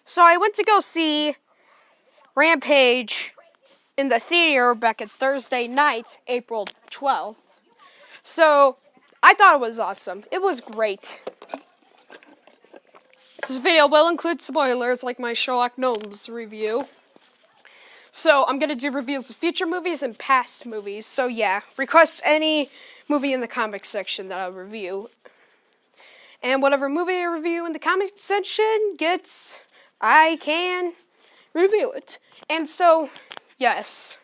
So I went to go see Rampage in the theater back at Thursday night, April 12th. So I thought it was awesome. It was great. This video will include spoilers like my Sherlock Gnomes review. So I'm going to do reviews of future movies and past movies. So yeah, request any movie in the comics section that I'll review. And whatever movie I review in the comics section gets, I can review it. And so, yes,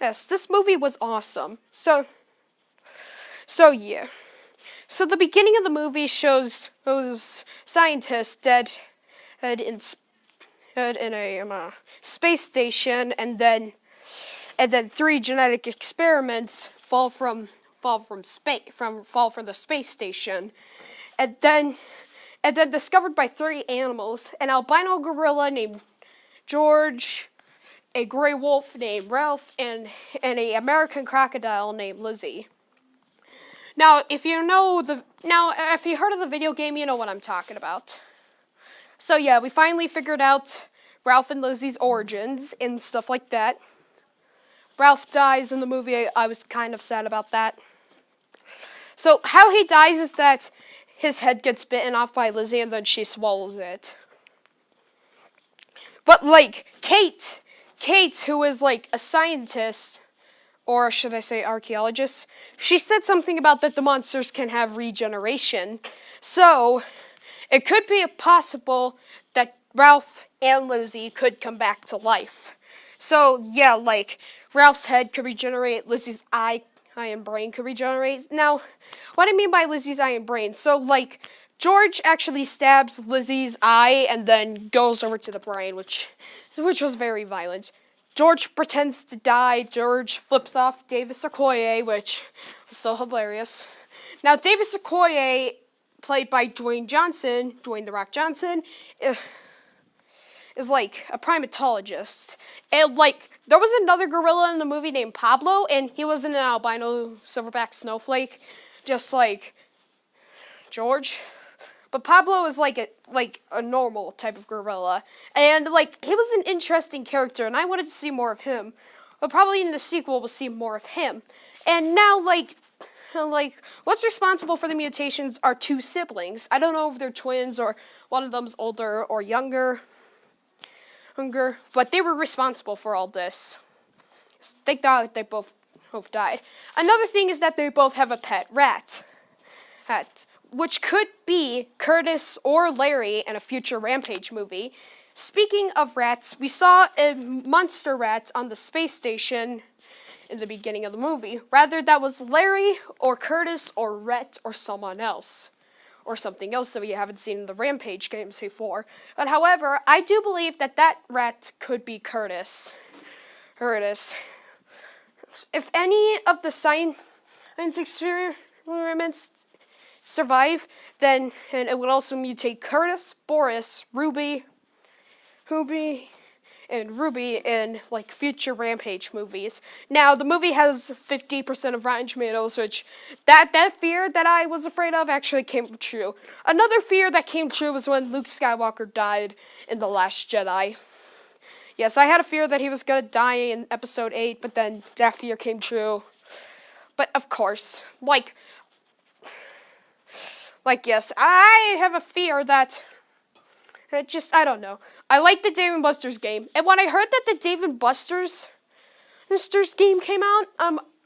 this movie was awesome. So yeah. So the beginning of the movie shows those scientists dead in a space station, and then 3 genetic experiments fall from the space station, and then discovered by 3 animals: an albino gorilla named George, a gray wolf named Ralph, and a American crocodile named Lizzie. Now, if you heard of the video game, you know what I'm talking about. So yeah, we finally figured out Ralph and Lizzie's origins and stuff like that. Ralph dies in the movie. I was kind of sad about that. So how he dies is that his head gets bitten off by Lizzie and then she swallows it. But like Kate, who is like a scientist, or should I say archaeologist, she said something about that the monsters can have regeneration. So it could be possible that Ralph and Lizzie could come back to life. So yeah, like Ralph's head could regenerate, Lizzie's eye and brain could regenerate. Now, what I mean by Lizzie's eye and brain, so like George actually stabs Lizzie's eye and then goes over to the brain, which was very violent. George pretends to die. George flips off Davis Okoye, which was so hilarious. Now, Davis Okoye, played by Dwayne The Rock Johnson, is like a primatologist. And like, there was another gorilla in the movie named Pablo, and he was an albino silverback snowflake, just like George. But Pablo is like a normal type of gorilla, and like he was an interesting character, and I wanted to see more of him. But probably in the sequel we'll see more of him. And now like what's responsible for the mutations are 2 siblings. I don't know if they're twins or one of them's older or younger, but they were responsible for all this. Thank God they both died. Another thing is that they both have a pet rat, which could be Curtis or Larry in a future Rampage movie. Speaking of rats, we saw a monster rat on the space station in the beginning of the movie. Rather, that was Larry or Curtis or Rhett or someone else. Or something else that we haven't seen in the Rampage games before. But however, I do believe that rat could be Curtis. If any of the science experiments survive, then and it would also mutate Curtis, Boris, Ruby in like future Rampage movies. Now the movie has 50% of Rotten Tomatoes, which that fear that I was afraid of actually came true. Another fear that came true was when Luke Skywalker died in The Last Jedi. Yes, I had a fear that he was gonna die in episode 8, but then that fear came true. But of course, yes, I have a fear that I don't know. I like the Dave & Buster's game, and when I heard that the Dave & Buster's game came out,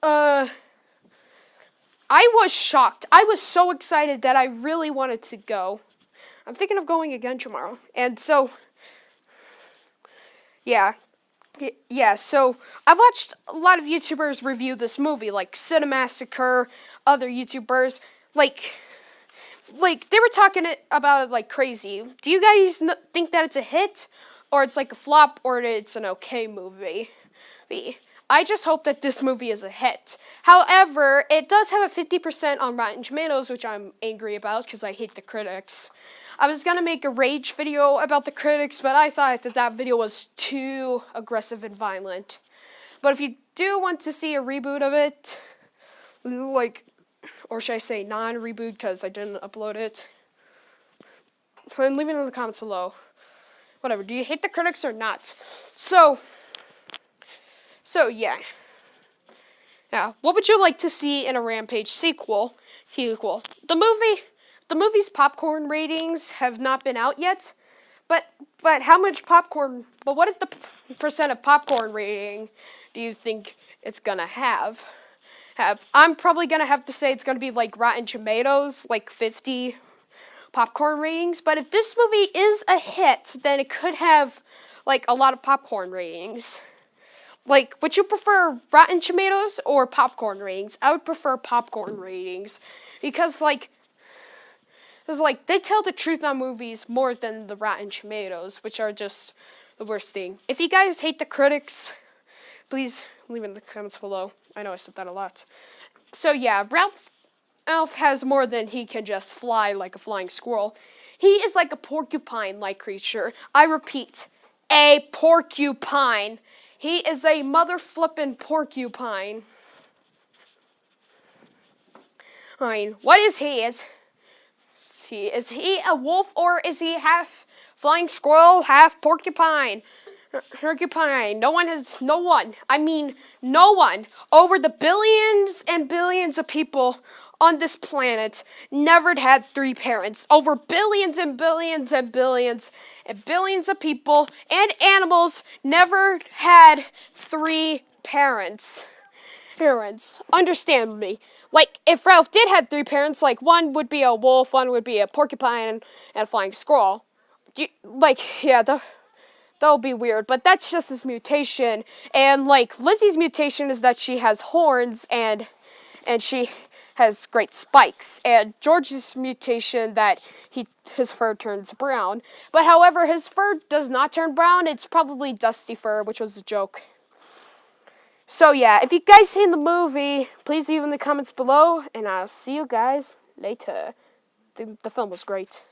I was shocked. I was so excited that I really wanted to go. I'm thinking of going again tomorrow, and so yeah, so I've watched a lot of YouTubers review this movie, like Cinemassacre, other YouTubers, like they were talking about it like crazy. Do you guys think that it's a hit, or it's like a flop, or it's an okay movie? I just hope that this movie is a hit. However, it does have a 50% on Rotten Tomatoes, which I'm angry about because I hate the critics. I was going to make a rage video about the critics, but I thought that video was too aggressive and violent. But if you do want to see a reboot of it, or should I say non-reboot because I didn't upload it, then leave it in the comments below. whatever. Do you hate the critics or not? So yeah. Yeah. What would you like to see in a Rampage sequel? The movie's popcorn ratings have not been out yet. But how much popcorn? But what is the percent of popcorn rating do you think it's gonna have? I'm probably gonna have to say it's gonna be like Rotten Tomatoes, like 50 popcorn ratings. But if this movie is a hit, then it could have like a lot of popcorn ratings. Like, would you prefer Rotten Tomatoes or popcorn ratings? I would prefer popcorn ratings because they tell the truth on movies more than the Rotten Tomatoes, which are just the worst thing. If you guys hate the critics, please leave in the comments below. I know I said that a lot. So yeah, Ralph has more than he can just fly like a flying squirrel. He is like a porcupine-like creature. I repeat, a porcupine. He is a mother-flippin' porcupine. I mean, what is he? Is he a wolf or is he half flying squirrel, half porcupine? Porcupine. No one. I mean, no one over the billions and billions of people on this planet never had 3 parents. Over billions and billions and billions and billions of people and animals never had 3 parents. Understand me. Like, if Ralph did have 3 parents, like, one would be a wolf, one would be a porcupine, and a flying squirrel. That'll be weird, but that's just his mutation. And, like, Lizzie's mutation is that she has horns, and she has great spikes. And George's mutation that his fur turns brown. But, however, his fur does not turn brown. It's probably dusty fur, which was a joke. So yeah, if you guys seen the movie, please leave in the comments below, and I'll see you guys later. The film was great.